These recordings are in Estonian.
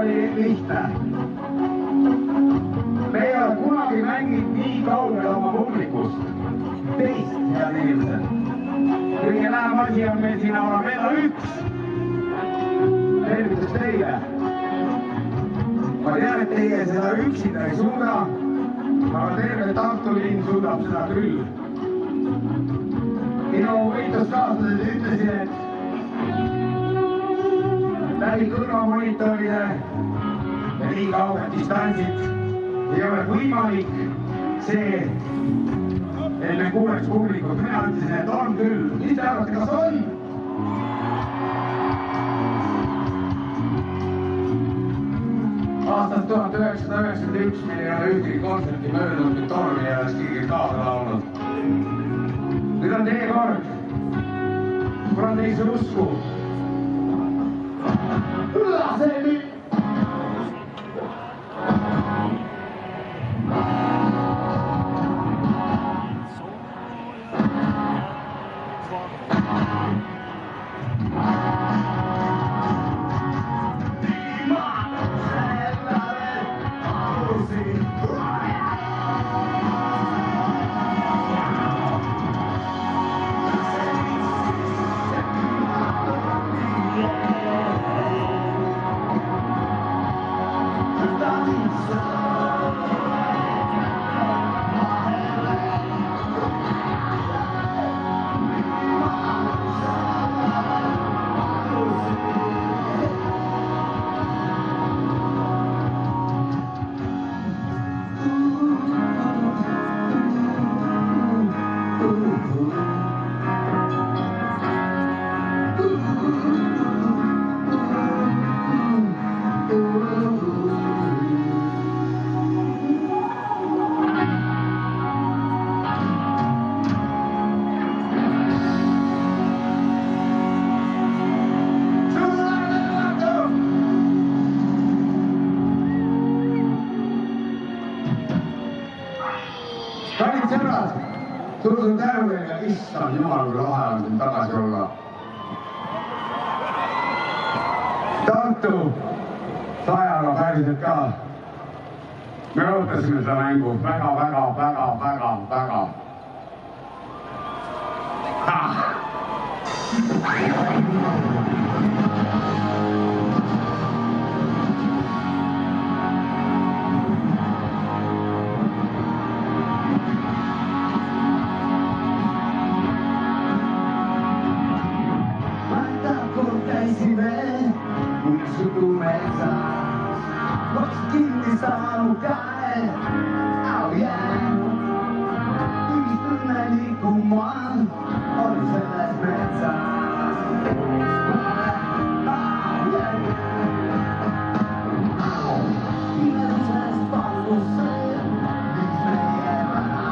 oli lihtne. Me ei ole kunagi mänginud nii kaugel oma publikust. Teist, head inimesed. Kõige lähem asi on meil siin Arabella 1. Tervitus teile. Ma tean, et teie seda üksinda ei suuda, aga terve Tartu linn suudab seda küll. Minu võitluskaaslased ütlesid, et läbi kõrvamonitoride ja nii kauged distantsid ei ole võimalik see, et me kuuleks publikut. Mina ütlesin, et on küll. Mis te arvate, kas on? Aastast 1991 meil ei ole ühtegi kontserti möödunud, kui Tormi ei oleks keegi kaasa laulnud. Nüüd on teie kord. Kuna te ei saa usku. Lase nüüd! Kallid sõbrad, suur tänu teile, issand jumal, kui lahe on siin tagasi olla. Tartu sajaga päriselt ka. Me ootasime seda mängu väga. Voks kinni saanud käe, au jää. Ühisõnnelikumal oli selles metsas. Au jää. Imeluses palus see, mis meie vähe.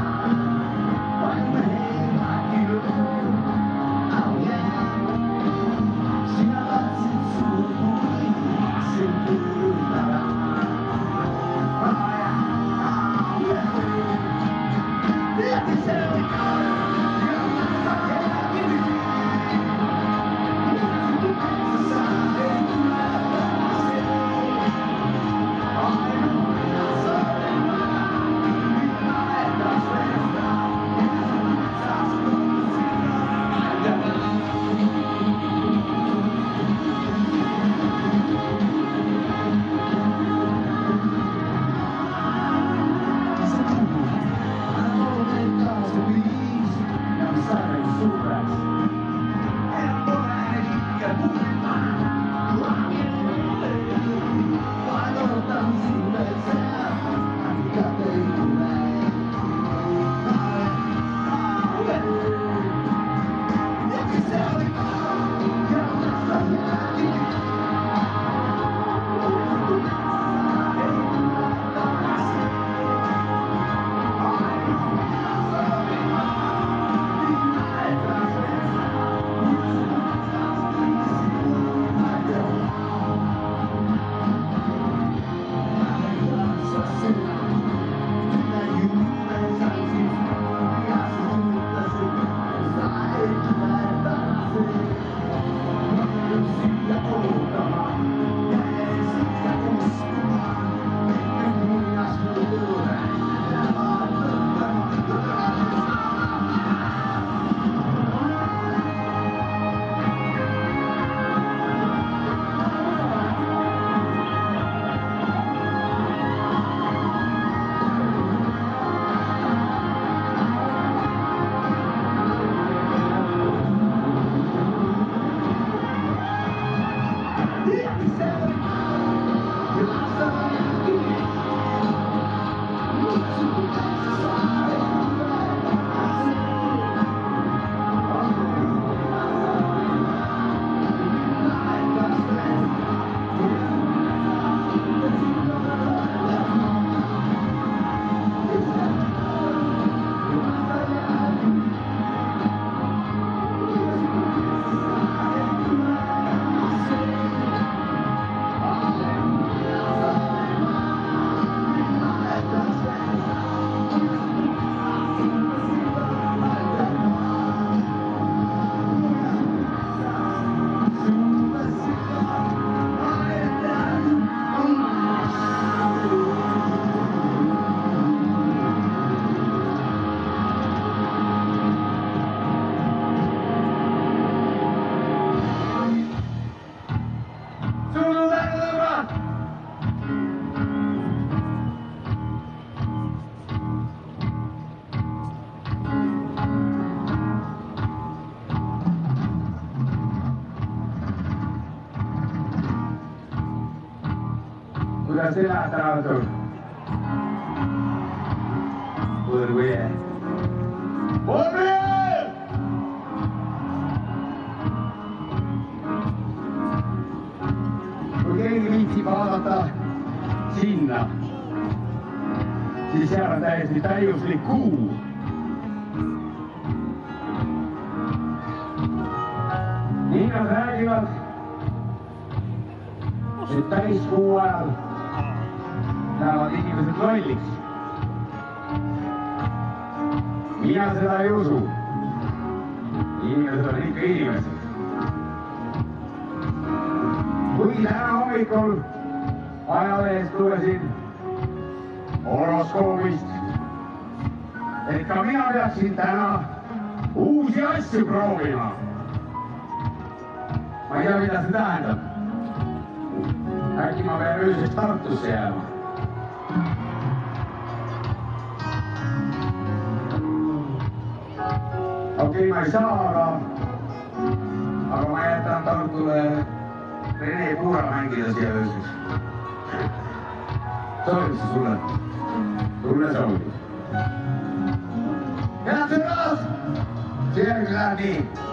Vaid mehe rääkinud, au jää. Sina läksid suuri, siin tulnud ära. Let me say kuidas elad täna õhtul? Võõrvõie. Võõrvõie! Kui keegi viitsib vaadata sinna, siis seal on täiesti täiuslik kuu. Nii nad räägivad, et täiskuu ajal lähevad inimesed lolliks. Mina seda ei usu. Inimesed on ikka inimesed. Kui täna hommikul ajalehest lugesin horoskoobist, et ka mina peaksin täna uusi asju proovima. Ma ei tea, mida see tähendab. Äkki ma pean ööseks Tartusse jääma. Okei, ma ei saa, aga ma jätan Tartule Rene Puura mängida siia ööseks. Sobib see sulle? Sulle sobib. Head sõbrad! See järgmine läheb nii.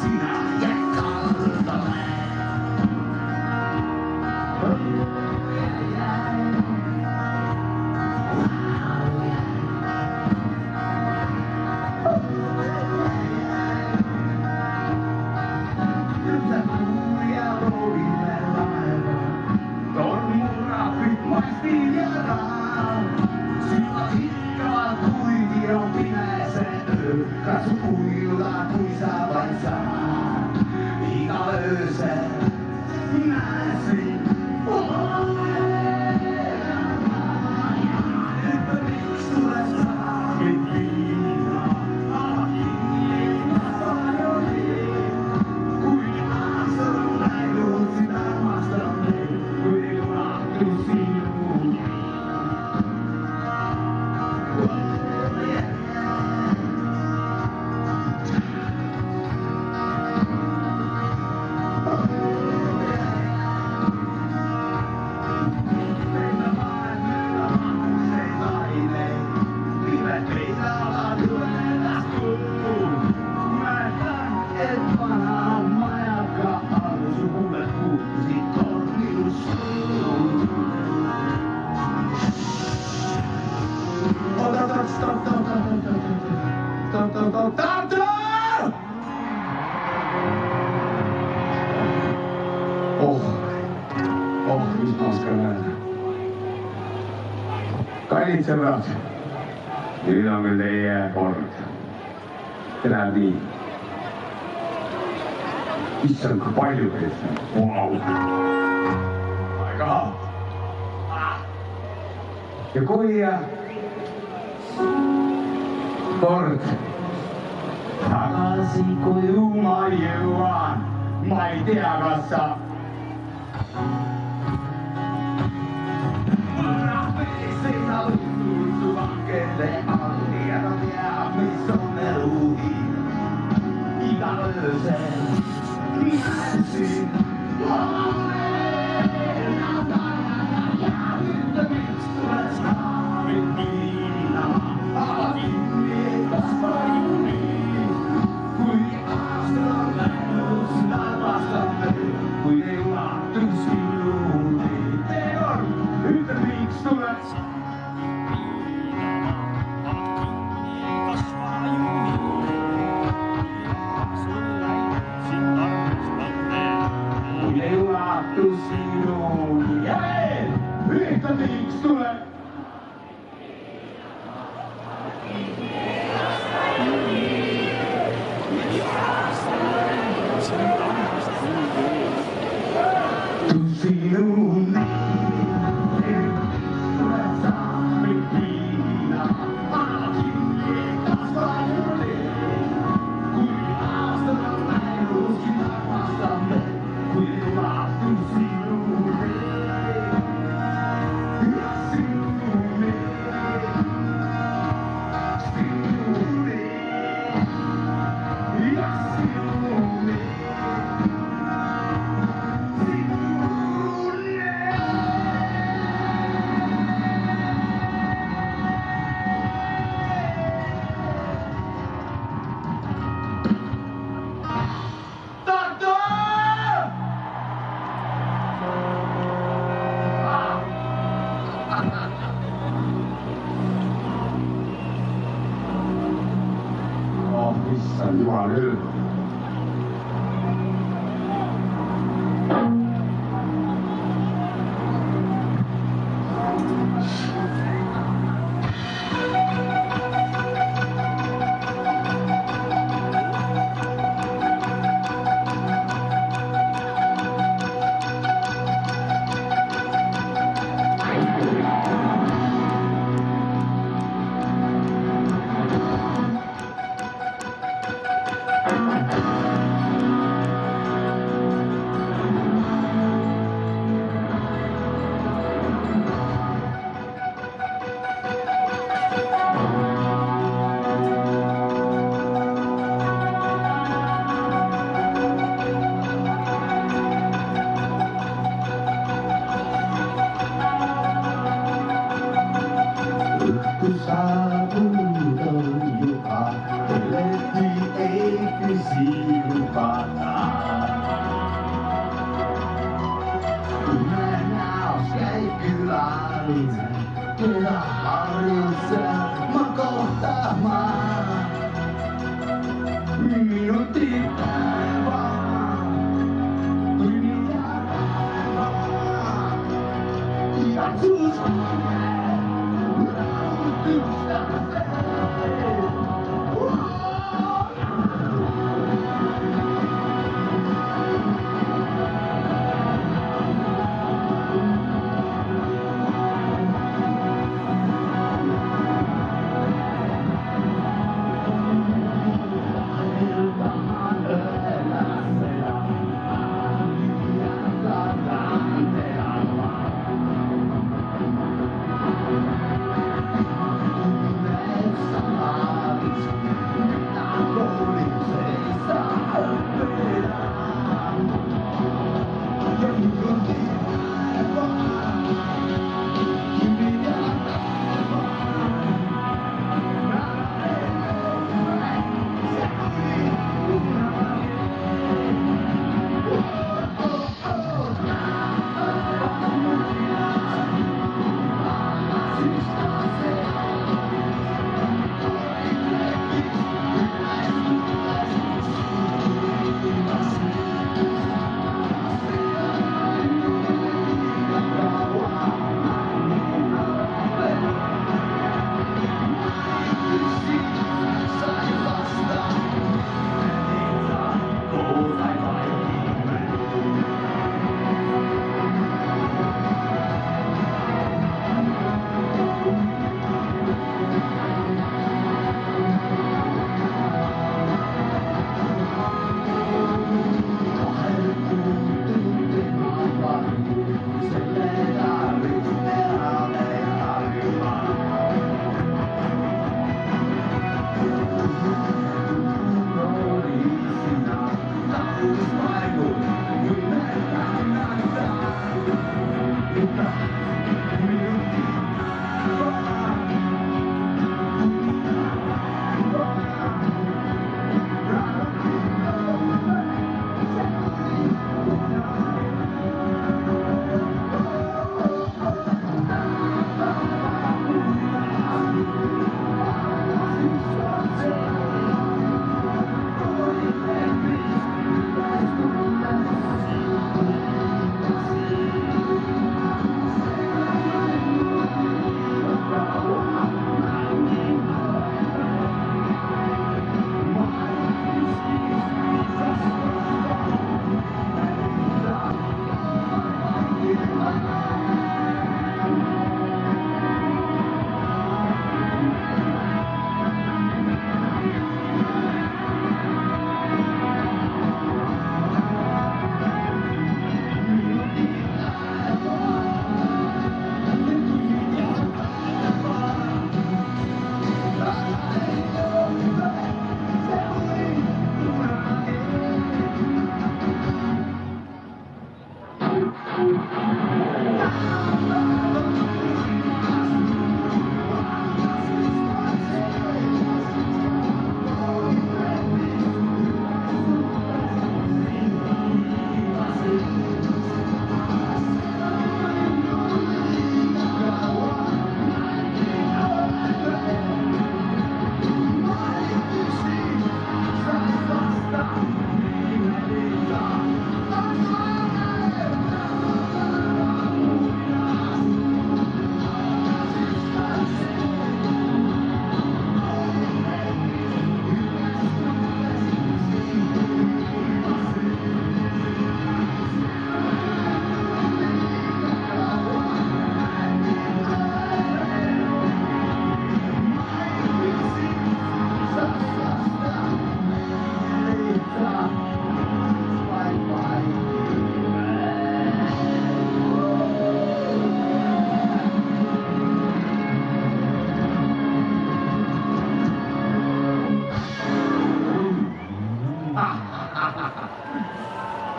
sinä jäät kartalle. Katso kuillaan kuin sä vain saa. Iga öösel näsin että miks tulee saavit viinaa. Kuin aastan näin sitä vastamme, kuin unohtuu sinuun. Mis hauska nähdä. Kallid sõbrad, nüüd on küll teie kord. Elab nii. Issand, kui palju teist on. Vau. Väga. Ja kui kord tagasi koju ma jõuan, ma ei tea, kas sa kelle alliata teab, mis on eluhi. Iga öösel näsin ja ütle, miks tuleb saavit viinama. Aga kinni kasva juuni, kui aastal on läinud, sina vastame, kui ei ulatu sinuni. Teekord, ütle, miks tuleb sinuni. Ja veel, ütle, miks tuleb. Sinuni. Tuleb saavit viina, aga kinni kasva juuni. Kui aastad on läinud, sina vastame, kui ei ulatu sinuni. Ja sinuni. Sinuni. Ja sinuni. Issand jumal küll.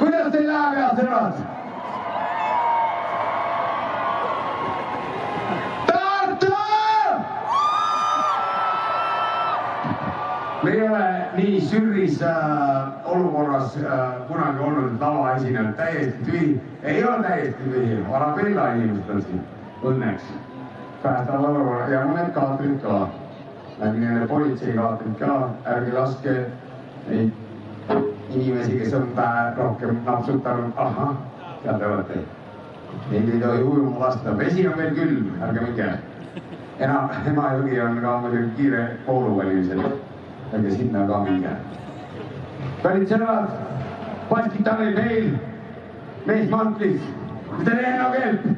kuidas teil läheb, head sõbrad? Tartu! Me ei ole nii sürris olukorras kunagi olnud, et lava esinejad täiesti tühi. Ei ole täiesti tühi, Arabella inimesed on siin, õnneks. Päästavad olukorra ja mõned kaatrid ka. Läbi nende politseikaatrid ka, ärge laske neid inimesi, kes on rohkem napsutanud, ahah, seal te olete. Neid ei tohi ujuma lasta, vesi on veel külm, ärge minge. Emajõgi on ka muidugi kiire kooluvalimisel, ega sinna ka minge. Kallid sõbrad, basskitarril meil, mees mantlis, tere Enno Kelp!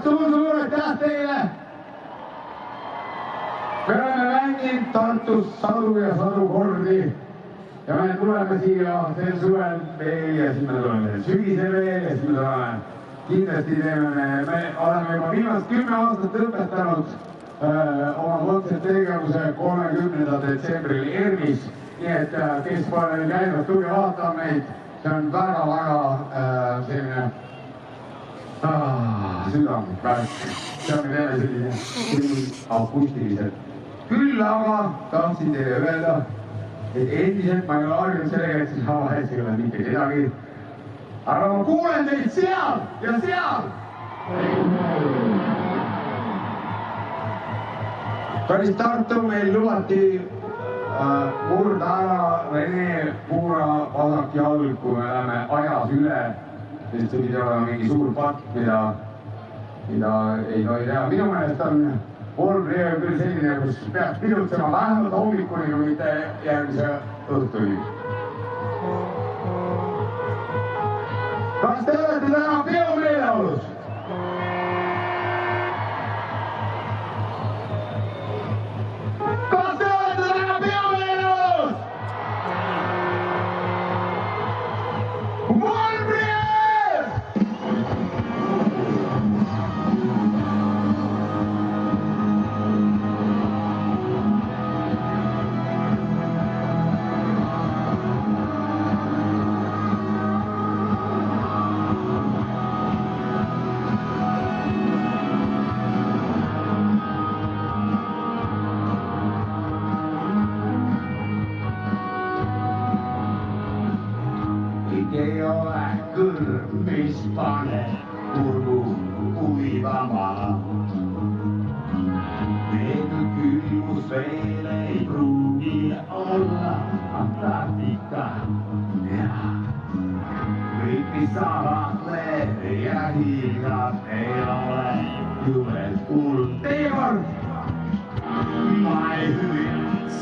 Suur aitäh teile! Me oleme mänginud Tartus sadu ja sadu kordi ja me tuleme siia sel suvel veel ja siis me tuleme sügisel veel ja siis me tuleme. Kindlasti teeme me oleme juba viimast 10 aastat lõpetanud oma kontserttegevuse 30. detsembril ERMis. Nii et kes pole veel käinud, tulge vaatama meid. See on väga selline südamlik värk. See on teeme selline akustiliselt. Küll aga tahtsin teile öelda, et endiselt ma ei ole harjunud sellega, et siis havahes ei ole mitte kedagi. Aga ma kuulen teid seal ja seal! Päris Tartu meil lubati murda ära Rene Puura vasak jalg, kui me läheme ajas üle. Sest see pidi olema mingi suur patt, mida ei tohi teha. Minu meelest on Olmriöö küll selline, kus peaks pidutsema vähemalt hommikuni, kui mitte järgmise õhtuni. Kas te olete täna peomeeleolus? Kas te olete täna peomeeleolus? Olmriöö! Ei ole kõrv, mis paneb kurgu kuivama. Veetud külmus veel ei pruugi olla Antarktika. Kõik, mis saavad ja hiilgad, ei ole juures kuulnud. Teie kord! Ma ei hüviks.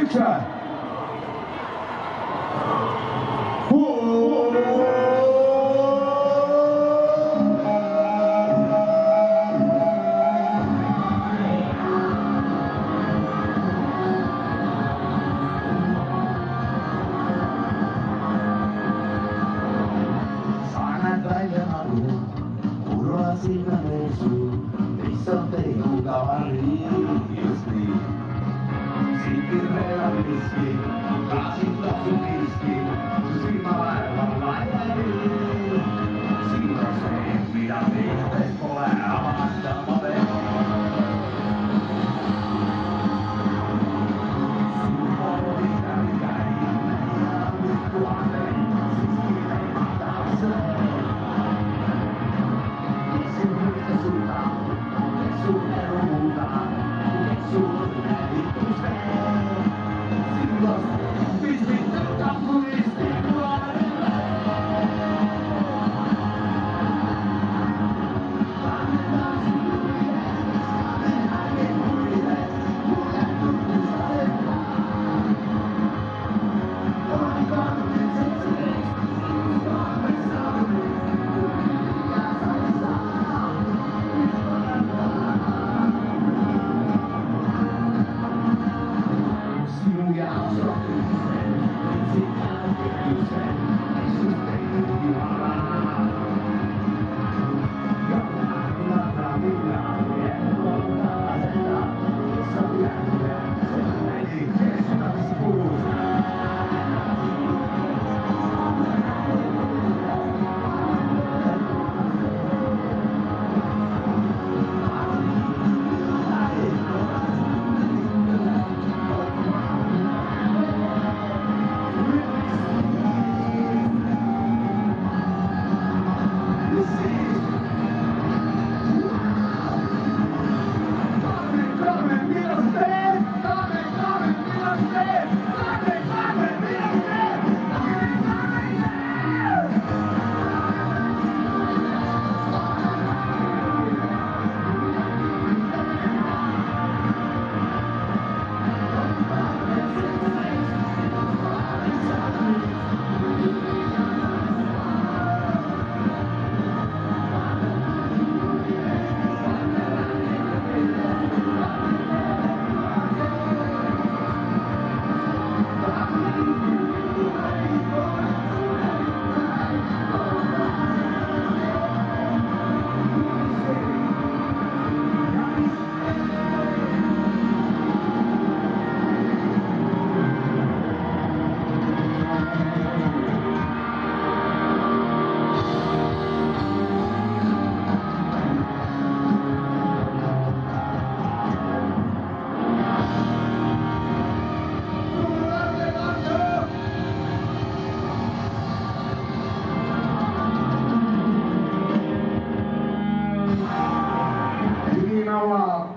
üks või?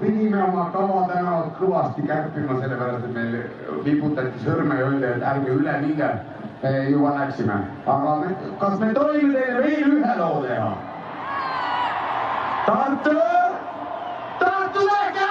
Pidime oma tavatänavat kõvasti kärpima, sellepärast, et meil viputati sõrme ja öeldi, et ärge üle minge, me juba läksime. Aga kas me tohime teile veel ühe loo teha? Tartu! Tartu lege!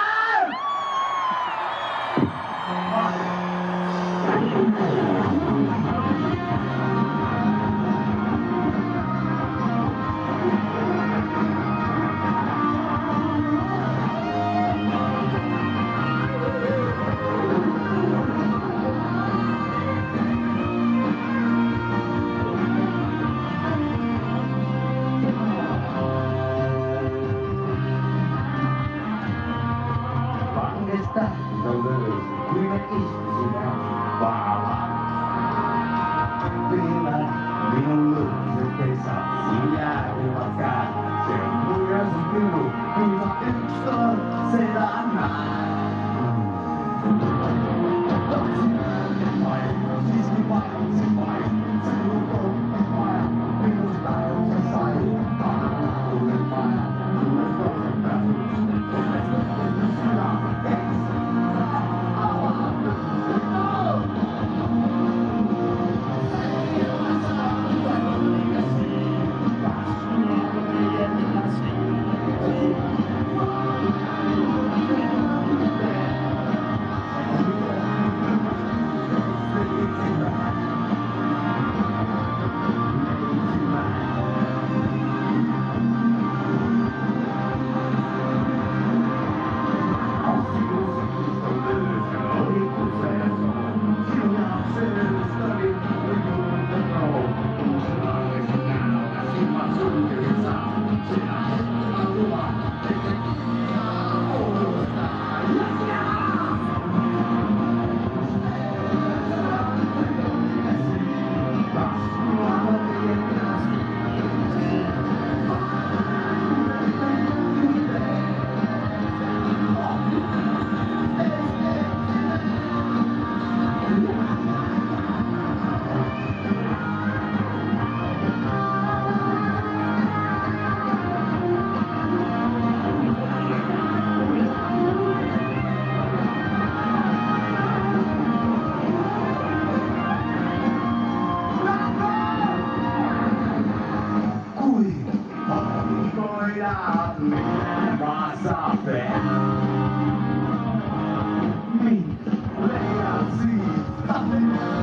saate. Mind leiad siit.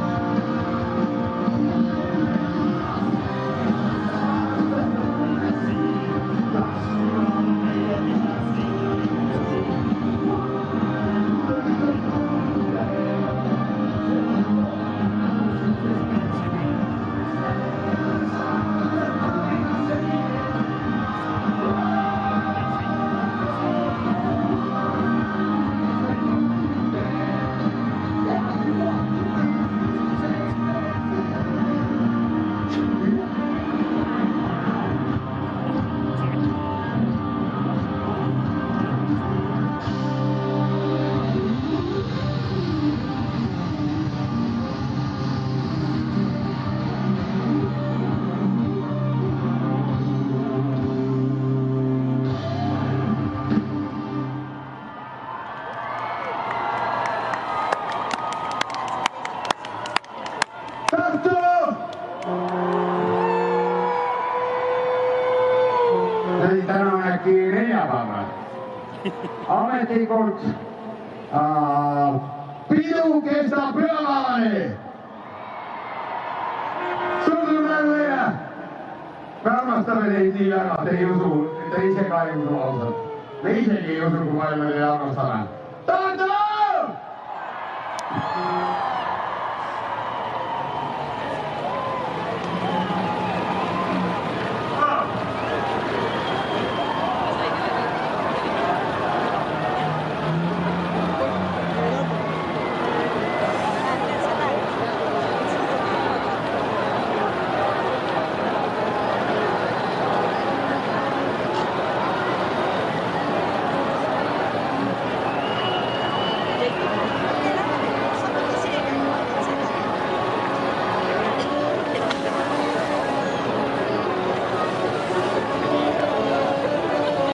Eli täna on äkki neljapäeval. Ametlikult pidu kestab pühapäevani. Suur tänu teile! Me armastame teid nii väga, te ei usu, te ise ka ei usu ausalt. Me isegi ei usu, kui palju me teid armastame.